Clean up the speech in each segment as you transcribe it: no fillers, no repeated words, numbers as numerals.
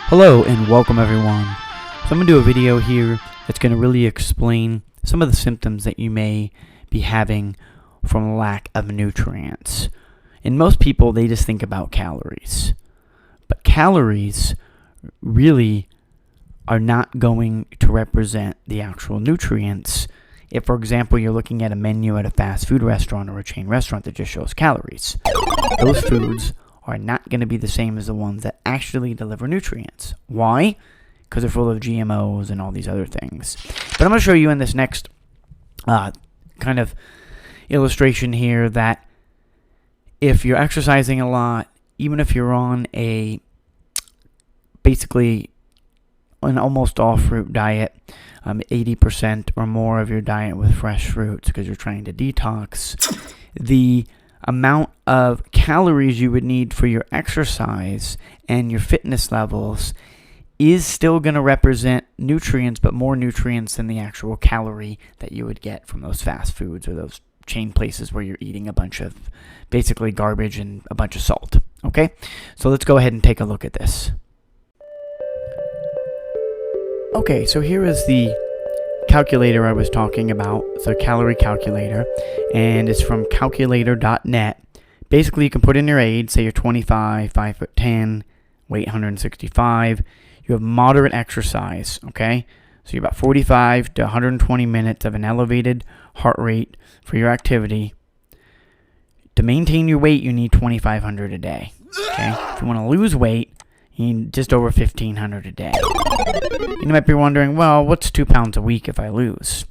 Hello and welcome everyone. So I'm going to do a video here that's going to really explain some of the symptoms that you may be having from lack of nutrients. And most people, they just think about calories. But calories really are not going to represent the actual nutrients. If, for example, you're looking at a menu at a fast food restaurant or a chain restaurant that just shows calories, those foods are not going to be the same as the ones that actually deliver nutrients. Why? Because they're full of GMOs and all these other things. But I'm going to show you in this next kind of illustration here that if you're exercising a lot, even if you're on a basically an almost all fruit diet, 80% or more of your diet with fresh fruits because you're trying to detox, the amount of calories you would need for your exercise and your fitness levels is still going to represent nutrients, but more nutrients than the actual calorie that you would get from those fast foods or those chain places where you're eating a bunch of basically garbage and a bunch of salt. Okay, so let's go ahead and take a look at this. Okay, so here is the calculator I was talking about. It's a calorie calculator, and it's from calculator.net. Basically, you can put in your age, say you're 25, 5'10", weight 165. You have moderate exercise, okay? So you're about 45 to 120 minutes of an elevated heart rate for your activity. To maintain your weight, you need 2,500 a day, okay? If you want to lose weight, you need just over 1,500 a day. You might be wondering, well, what's 2 pounds a week if I lose?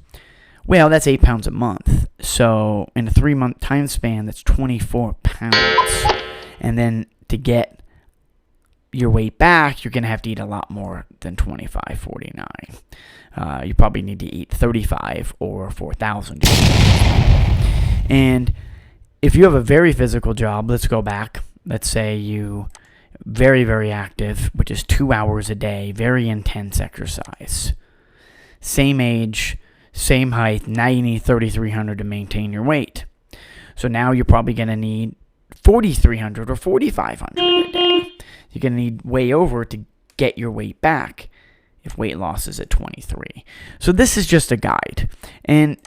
Well, that's 8 pounds a month. So in a 3-month time span, that's 24 pounds. And then to get your weight back, you're going to have to eat a lot more than 2549. You probably need to eat 35 or 4,000. And if you have a very physical job, let's go back. Let's say you very, very active, which is 2 hours a day, very intense exercise. Same age, same height, now you need 3,300 to maintain your weight. So now you're probably going to need 4,300 or 4,500 a day. You're going to need way over to get your weight back if weight loss is at 23. So this is just a guide. And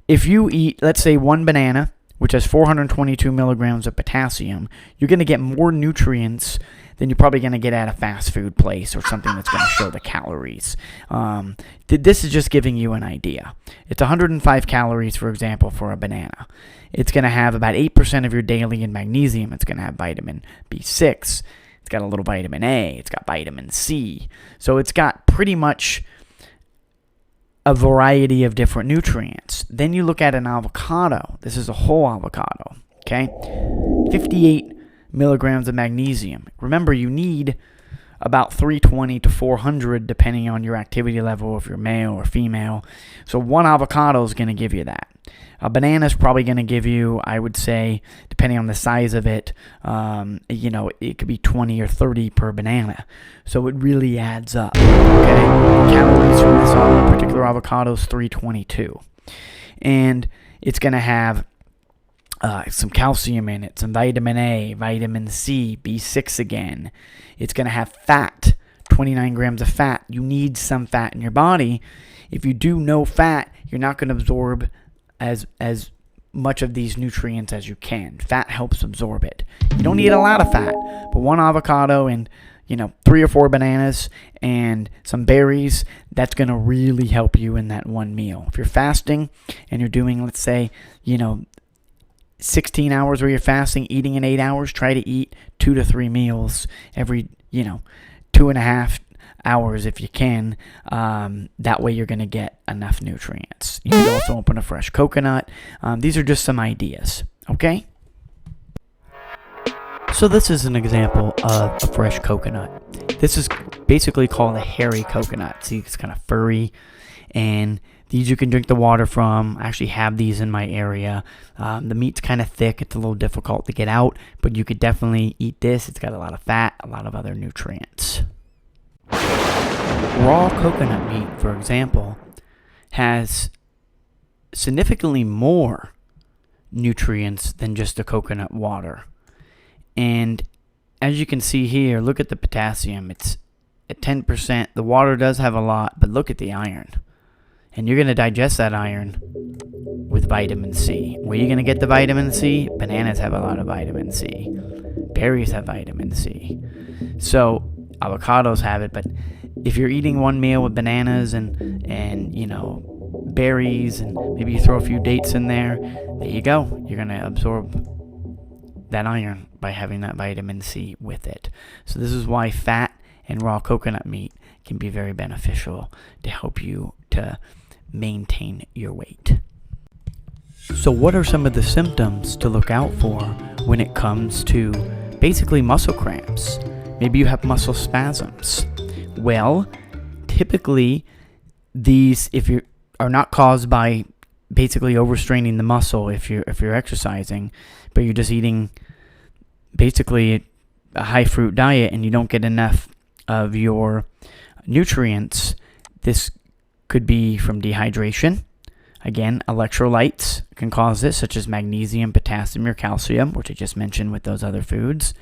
if you eat, let's say, one banana, which has 422 milligrams of potassium, you're going to get more nutrients than you're probably going to get at a fast food place or something that's going to show the calories. This is just giving you an idea. It's 105 calories, for example, for a banana. It's going to have about 8% of your daily in magnesium. It's going to have vitamin B6. It's got a little vitamin A. It's got vitamin C. So it's got pretty much a variety of different nutrients. Then you look at an avocado. This is a whole avocado, okay? 58 milligrams of magnesium. Remember, you need about 320 to 400 depending on your activity level, if you're male or female. So one avocado is going to give you that. A banana is probably going to give you, I would say, depending on the size of it, it could be 20 or 30 per banana. So it really adds up. Okay, calories from this particular avocado is 322, and it's going to have some calcium in it, some vitamin A, vitamin C, B6 again. It's going to have fat, 29 grams of fat. You need some fat in your body. If you do no fat, you're not going to absorb as much of these nutrients as you can. Fat helps absorb it. You don't need a lot of fat, but one avocado and 3 or 4 bananas and some berries, that's going to really help you in that one meal. If you're fasting and you're doing, let's say, 16 hours where you're fasting, eating in 8 hours, try to eat 2 to 3 meals every, 2.5 hours if you can. That way you're going to get enough nutrients. You could also open a fresh coconut. These are just some ideas, okay? So this is an example of a fresh coconut. This is basically called a hairy coconut. See, it's kind of furry, and these you can drink the water from. I actually have these in my area. The meat's kind of thick. It's a little difficult to get out, but you could definitely eat this. It's got a lot of fat, a lot of other nutrients. Raw coconut meat, for example, has significantly more nutrients than just the coconut water. And as you can see here, look at the potassium. It's at 10%. The water does have a lot, but look at the iron. And you're going to digest that iron with vitamin C. Where are you going to get the vitamin C? Bananas have a lot of vitamin C. Berries have vitamin C. So avocados have it, but if you're eating one meal with bananas and you know, berries, and maybe you throw a few dates in there you go. You're going to absorb that iron by having that vitamin C with it. So this is why fat and raw coconut meat can be very beneficial to help you to maintain your weight. So what are some of the symptoms to look out for when it comes to basically muscle cramps? Maybe you have muscle spasms. Well, typically these, if you are not caused by basically overstraining the muscle, if you're exercising, but you're just eating basically a high fruit diet and you don't get enough of your nutrients, this could be from dehydration. Again, electrolytes can cause this, such as magnesium, potassium, or calcium, which I just mentioned with those other foods.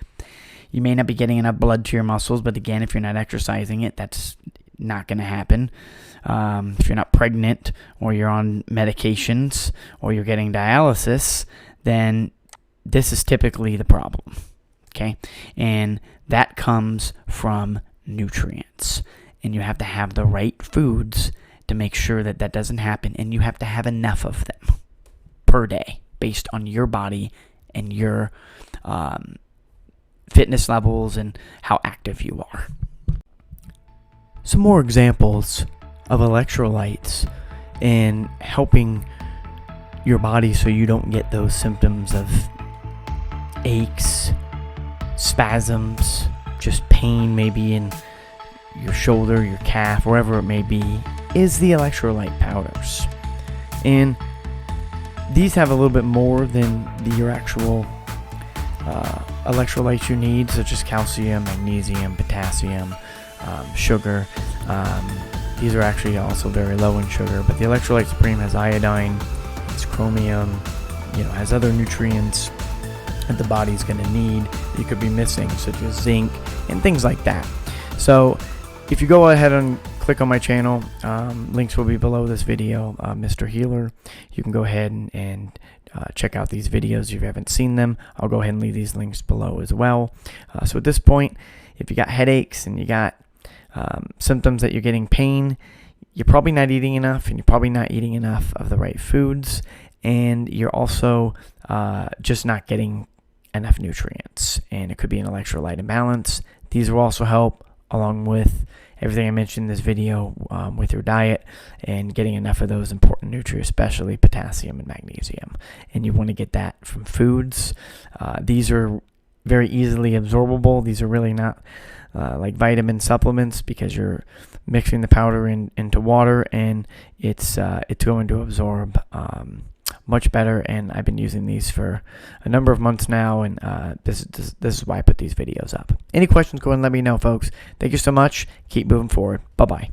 You may not be getting enough blood to your muscles, but again, if you're not exercising it, that's not going to happen. If you're not pregnant, or you're on medications, or you're getting dialysis, then this is typically the problem. Okay? And that comes from nutrients. And you have to have the right foods to make sure that that doesn't happen. And you have to have enough of them per day based on your body and your fitness levels and how active you are. Some more examples of electrolytes in helping your body so you don't get those symptoms of aches, spasms, just pain maybe in your shoulder, your calf, wherever it may be, is the electrolyte powders. And these have a little bit more than your actual electrolytes you need, such as calcium, magnesium, potassium, sugar. These are actually also very low in sugar, but the Electrolyte Supreme has iodine, it's chromium, has other nutrients that the body's going to need that you could be missing, such as zinc and things like that. So if you go ahead and click on my channel, links will be below this video, Mr. Healer. You can go ahead and check out these videos if you haven't seen them. I'll go ahead and leave these links below as well. So at this point, if you got headaches and you got symptoms that you're getting pain, you're probably not eating enough, and you're probably not eating enough of the right foods, and you're also just not getting enough nutrients, and it could be an electrolyte imbalance. These will also help, along with everything I mentioned in this video, with your diet and getting enough of those important nutrients, especially potassium and magnesium. And you want to get that from foods. These are very easily absorbable. These are really not like vitamin supplements, because you're mixing the powder into water, and it's going to absorb much better. And I've been using these for a number of months now, and this is why I put these videos up. Any questions, go ahead and let me know, folks. Thank you so much. Keep moving forward. Bye-bye.